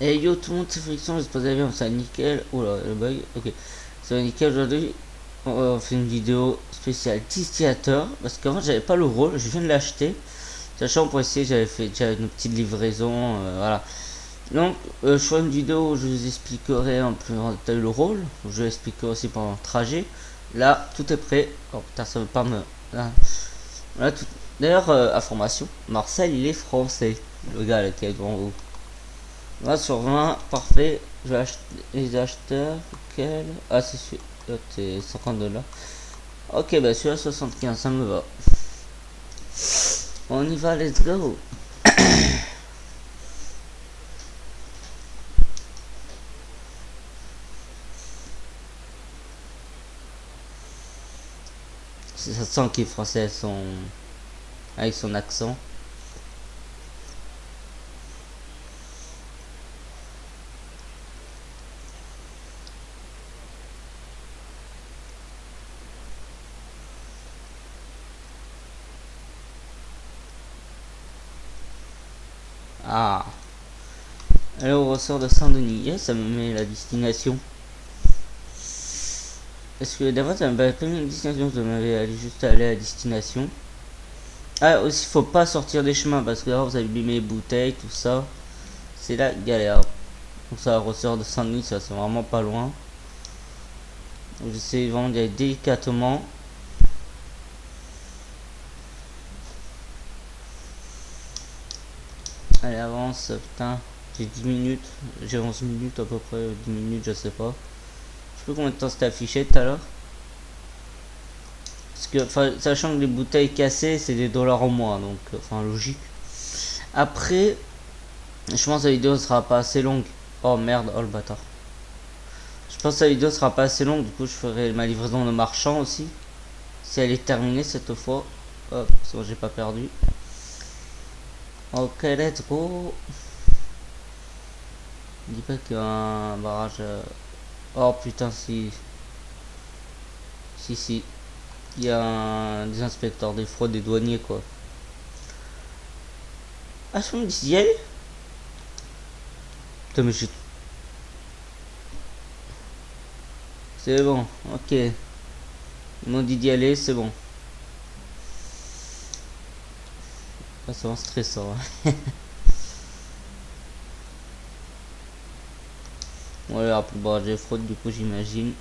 Et yo tout le monde, c'est Friction, j'espère que vous allez bien, c'est nickel. Oula, le bug, ok. C'est nickel, aujourd'hui on fait une vidéo spéciale distillateur. Parce qu'avant j'avais pas le rôle, je viens de l'acheter. Sachant pour essayer, j'avais fait déjà une petite livraison, voilà. Donc je ferai une vidéo où je vous expliquerai un peu en détail le rôle. Je vous expliquerai aussi pendant le trajet. Là, tout est prêt. Oh putain, ça veut pas me... Là, là, tout... D'ailleurs, information, Marcel il est français. Le gars là, qui est devant vous. 20 sur 20, parfait. Je vais acheter les acheteurs. Quel? Ah, c'est celui. C'est 50 $. Ok, bah celui-là 75, ça me va. On y va, let's go. Ça sent qu'il est français avec son accent. Ah. Alors on ressort de Saint-Denis. Yes, ça me met la destination. Parce que d'abord ça m'avait pas mis une destination, ça m'avait allé juste aller à la destination. Ah aussi faut pas sortir des chemins parce que là vous abîmez les bouteilles, tout ça. C'est la galère. Donc ça ressort de Saint-Denis, ça c'est vraiment pas loin. J'essaie vraiment d'y aller délicatement. Allez avance, putain. J'ai 10 minutes, j'ai 11 minutes à peu près, 10 minutes je sais pas. Je sais pas combien de temps c'était affiché tout à l'heure. Parce que, sachant que les bouteilles cassées c'est des dollars en moins, donc enfin logique. Après, je pense que la vidéo sera pas assez longue. Oh merde, oh le bâtard. Je pense que la vidéo sera pas assez longue, du coup je ferai ma livraison de marchand aussi. Si elle est terminée cette fois. Hop, c'est bon, j'ai pas perdu. Ok, let's go. Dis pas qu'il y a un barrage. Oh putain, si. Si, si. Il y a des inspecteurs des fraudes, des douaniers quoi. Ah, je me dis d'y aller. Putain, mais j'ai. C'est bon, ok. Ils m'ont dit d'y aller, c'est bon. Ah, c'est vraiment stressant. Hein. Ouais, pour barrage des fraudes, du coup, j'imagine.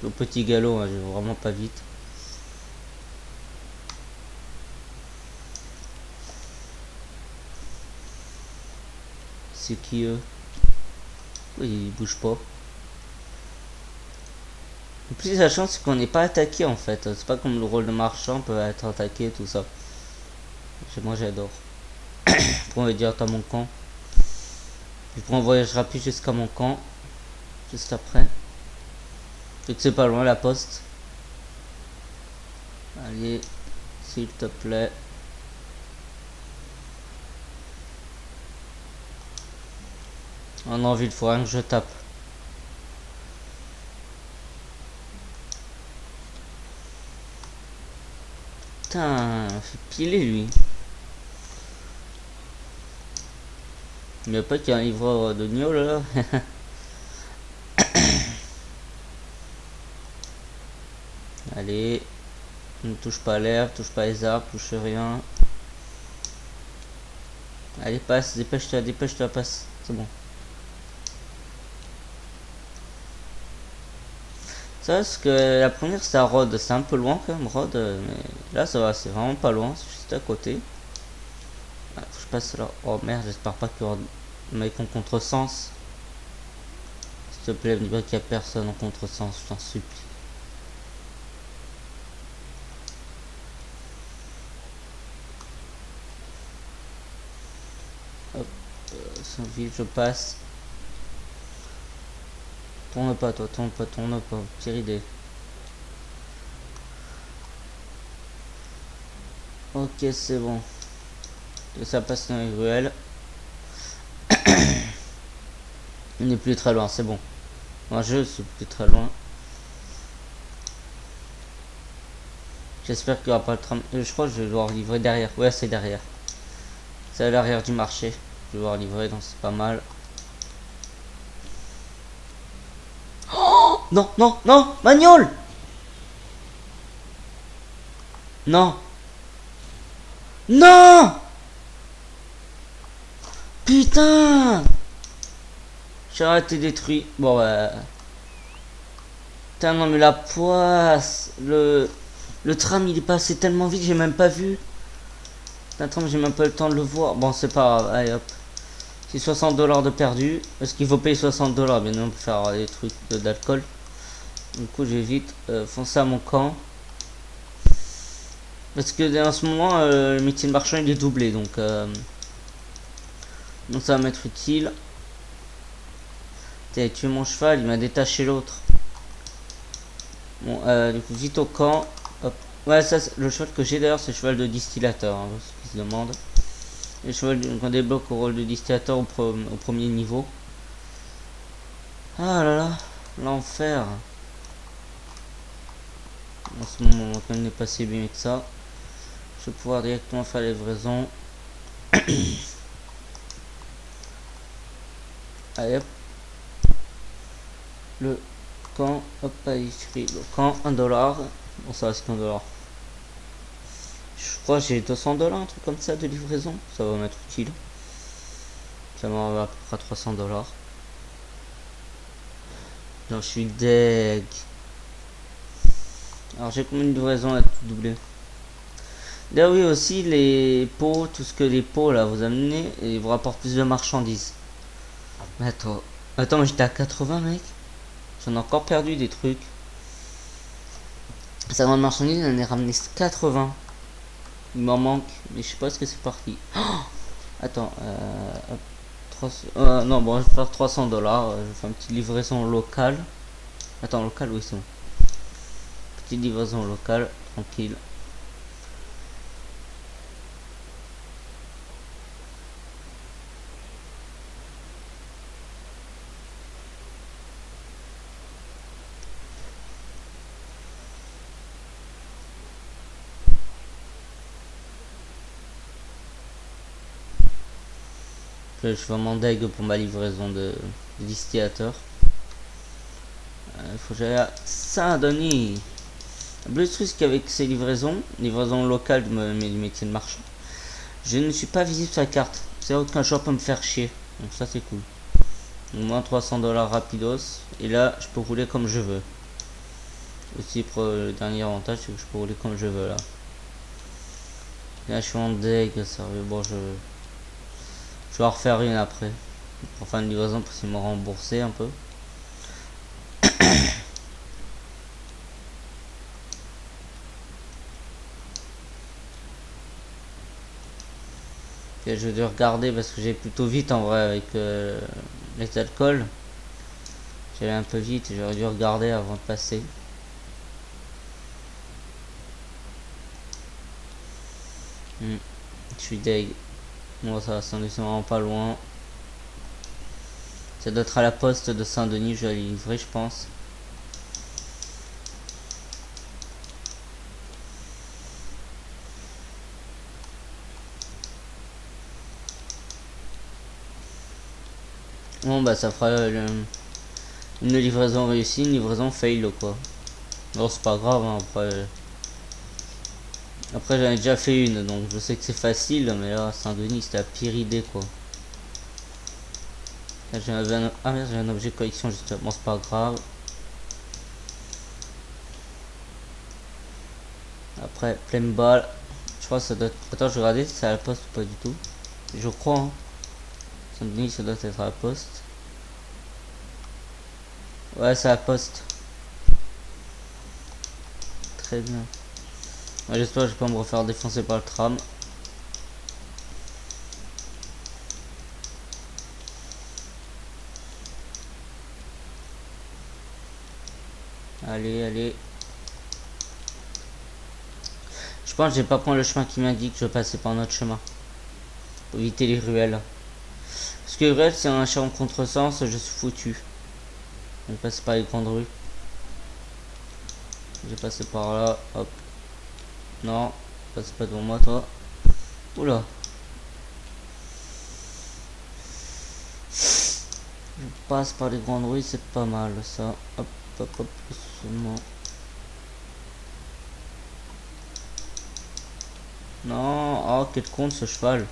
Au petit galop, hein, je vais vraiment pas vite. C'est qui eux? Oui, ils bougent pas. Le plus sachant c'est qu'on n'est pas attaqué en fait. C'est pas comme le rôle de marchand peut être attaqué, tout ça. Moi j'adore. Pour me dire à mon camp. Je prends un voyage rapide jusqu'à mon camp. Juste après. Et que c'est pas loin la poste. Allez, s'il te plaît. On a envie de fois que je tape. Putain, fait piler lui. Il n'y a pas qu'il y a un livreur de gnôle là. Allez. Ne touche pas l'air, touche pas les arbres, touche rien. Allez, passe, dépêche-toi, passe. C'est bon. Ça, parce que la première c'était à Rhodes, c'est un peu loin quand même, Rhodes, mais là ça va, c'est vraiment pas loin, c'est juste à côté. Ah, faut que je passe là. Oh merde, j'espère pas qu'il y aura un mec en contresens. S'il te plaît, me dis pas qu'il y a personne en contresens, je t'en supplie. Hop, sans vite, je passe. Tourne pas, toi, tourne pas, pire idée. Ok, c'est bon. Et ça passe dans les ruelles. On n'est plus très loin, c'est bon. Moi, je suis plus très loin. J'espère qu'il n'y aura pas le tram. Je crois que je vais devoir livrer derrière. Ouais, c'est derrière. C'est à l'arrière du marché. Je vais devoir livrer, donc c'est pas mal. Oh non, non, non, Magnol. Non. Non. Putain. J'ai été détruit. Bon, bah. Putain, non, mais la poisse. Le tram, il est passé tellement vite, j'ai même pas vu. Attends, j'ai même pas le temps de le voir. Bon, c'est pas grave. Allez, hop. C'est 60$ de perdu. Parce qu'il faut payer 60$. Bien non, pour faire des trucs d'alcool. Du coup, j'ai vite foncé à mon camp. Parce que en ce moment, le métier de marchand, il est doublé. Donc ça va m'être utile. T'as tué mon cheval, il m'a détaché l'autre. Bon, du coup, vite au camp. Hop. Ouais, ça, le cheval que j'ai d'ailleurs, c'est le cheval de distillateur. Hein, ce qui se demande. Le cheval qu'on débloque au rôle de distillateur au premier niveau. Ah là là, l'enfer. En ce moment, quand il n'est pas si bien que ça. Je vais pouvoir directement faire la livraison. Allez hop. Le camp, hop, écrit le camp, 1$. Bon, ça reste $1. Je crois que j'ai 200$, un truc comme ça de livraison. Ça va m'être utile. Ça m'en va à peu près 300$. Non, je suis deg. Alors, j'ai combien de livraisons à tout doubler? Là, oui, aussi, les pots, tout ce que les pots là vous amenez, ils vous rapportent plus de marchandises. Mais attends, mais j'étais à 80, mec. J'en ai encore perdu des trucs. Ça de marchandises, j'en ai ramené 80. Il m'en manque, mais je sais pas ce que c'est parti. Oh, attends, hop, 300, non, bon, je vais faire 300$. Je vais faire une petite livraison locale. Attends, locale, oui, c'est bon. Petite livraison locale, tranquille. Je suis vraiment deg pour ma livraison de distillateur. Il faut que j'aille à Saint-Denis. Le truc qu'avec ces livraisons locales du métier de marchand, je ne suis pas visible sur la carte. C'est vrai qu'un shop peut me faire chier. Donc ça c'est cool. Au moins 300$ rapidos. Et là je peux rouler comme je veux. Aussi pour le dernier avantage, c'est que je peux rouler comme je veux là. Là je suis en deg, sérieux. Bon, je vais en refaire une après. Pour faire une livraison pour qu'ils m'ont remboursé un peu. Et je vais regarder parce que j'ai plutôt vite en vrai avec les alcools. J'allais un peu vite, j'aurais dû regarder avant de passer. Je suis deg. Bon, ça va, c'est vraiment pas loin. Ça doit être à la poste de Saint-Denis, je vais aller livrer, je pense. Bon, bah, ça fera une livraison réussie, une livraison fail, quoi. Non, c'est pas grave, hein, après j'en ai déjà fait une, donc je sais que c'est facile, mais là, Saint-Denis, c'était la pire idée, quoi. Là, ah merde, j'ai un objet de collection, justement, c'est pas grave. Après, pleine balle. Je crois que ça doit être... Attends, je vais regarder si c'est à la poste ou pas du tout. Je crois, hein. Saint-Denis, ça doit être à la poste. Ouais, c'est à la poste. Très bien. Ouais, j'espère que je vais pas me refaire défoncer par le tram. Allez, allez. Je pense que je vais pas prendre le chemin qui m'indique, je vais passer par un autre chemin. Pour éviter les ruelles. Parce que les ruelles, c'est un achat en contresens, je suis foutu. Je vais passer par les grandes rues. Je vais passer par là, hop. Non, passe pas devant moi, toi. Oula. Je passe par les grandes rues, c'est pas mal ça. Hop, hop, hop, doucement. Non, oh, quel con ce cheval.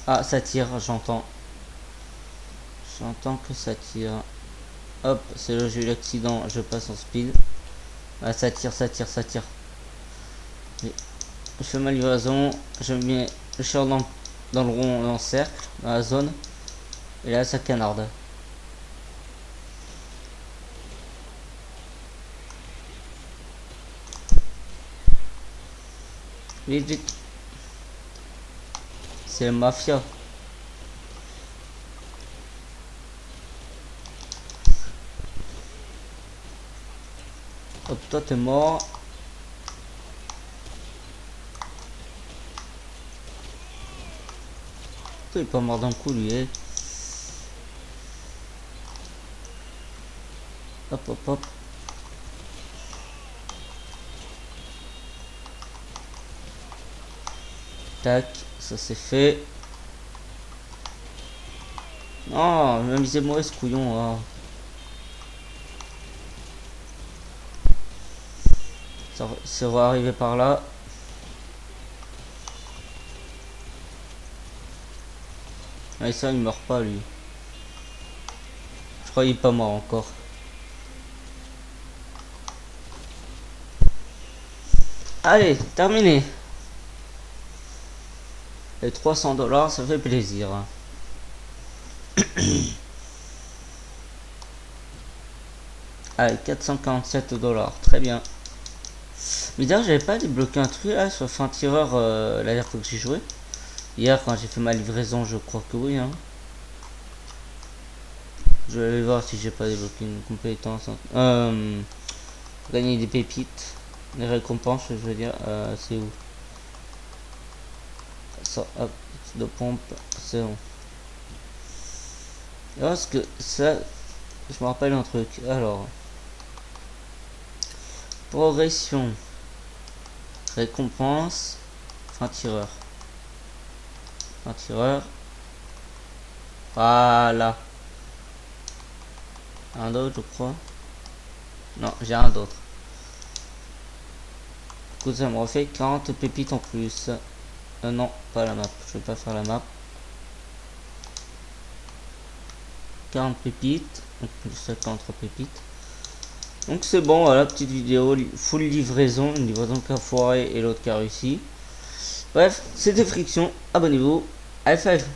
Ah, ça tire, j'entends. J'entends que ça tire. Hop, c'est là j'ai eu l'accident, je passe en speed. Ah, ça tire, ça tire, ça tire. Et je fais ma livraison, je mets le chien dans le rond, dans le cercle, dans la zone. Et là, ça canarde. Vite, vite. C'est la mafia. Hop, toi t'es mort. Il est pas mort d'un coup lui. Hop, hop, hop. Tac, ça c'est fait. Non, je vais miser moi ce couillon. Oh. Ça va arriver par là. Et ça, il meurt pas lui. Je crois qu'il est pas mort encore. Allez, terminé. Les 300 $, ça fait plaisir. Allez, 447 $. Très bien. Mais d'ailleurs, j'avais pas débloqué un truc là sur fin tireur la dernière fois que j'ai joué. Hier, quand j'ai fait ma livraison, je crois que oui. Hein. Je vais aller voir si j'ai pas débloqué une compétence. Gagner des pépites. Les récompenses, je veux dire. C'est où ça, hop, de pompe. C'est bon. Parce que ça, je me rappelle un truc. Alors, progression, récompense, fin tireur. Fin tireur. Voilà. Un d'autre, je crois. Non, j'ai un d'autre. Du coup, ça me refait 40 pépites en plus. Non, pas la map. Je vais pas faire la map. 40 pépites. Donc, plus 53 pépites. Donc, c'est bon. Voilà, petite vidéo. Full livraison. Une livraison qui a foiré et l'autre qui a réussi. Bref, c'était Friction. Abonnez-vous. High five.